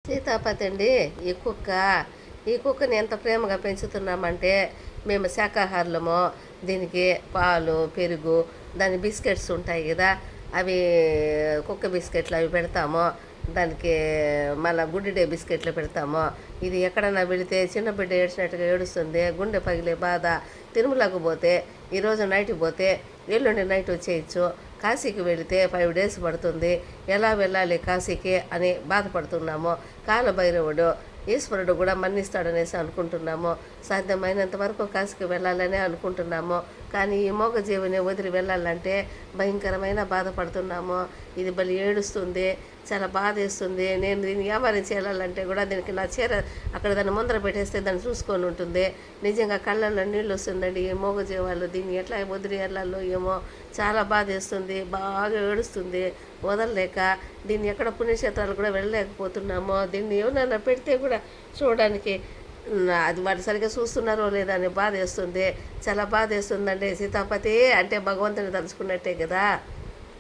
సీతాపతి అండి. ఈ కుక్క ఈ కుక్కని ఎంత ప్రేమగా పెంచుతున్నామంటే మేము శాకాహారులము. దీనికి పాలు, పెరుగు, దాని బిస్కెట్స్ ఉంటాయి కదా, అవి కుక్క బిస్కెట్లు అవి పెడతాము. దానికి మళ్ళీ గుడ్డి బిస్కెట్లు పెడతాము. ఇది ఎక్కడన్నా వెళితే చిన్న బిడ్డ ఏడ్చినట్టుగా ఏడుస్తుంది, గుండె పగిలే బాధ. తిరుమలకు పోతే ఈరోజు నైట్కి పోతే ఎల్లుండి నైట్ వచ్చేయచ్చు. కాశీకి వెళితే 5 days పడుతుంది. ఎలా వెళ్ళాలి కాశీకి అని బాధపడుతున్నాము. కాలభైరవుడు ఈశ్వరుడు కూడా మన్నిస్తాడనేసి అనుకుంటున్నాము. సాధ్యమైనంత వరకు కాశీకి వెళ్ళాలనే అనుకుంటున్నాము. కానీ ఈ మోగ జీవిని వదిలి వెళ్ళాలంటే భయంకరమైన బాధపడుతున్నాము. ఇది బలి ఏడుస్తుంది, చాలా బాధ వేస్తుంది. నేను దీన్ని వ్యాపారం చేయాలంటే కూడా దీనికి నా చీర అక్కడ దాన్ని ముందర పెట్టేస్తే దాన్ని చూసుకొని ఉంటుంది. నిజంగా కళ్ళల్లో నీళ్ళు వస్తుందండి. ఈ మూగ జీవాలు దీన్ని ఎట్లా వదిలి వెళ్ళాలో ఏమో, చాలా బాధ వేస్తుంది, బాగా ఏడుస్తుంది వదలలేక. దీన్ని ఎక్కడ పుణ్యక్షేత్రాలు కూడా వెళ్ళలేకపోతున్నాము. దీన్ని ఏమన్నా పెడితే కూడా చూడడానికి అది వాటి సరిగ్గా చూస్తున్నారో లేదా అని బాధ వేస్తుంది, చాలా బాధ వేస్తుందండి. సీతాపతి అంటే భగవంతుని తలుచుకున్నట్టే కదా.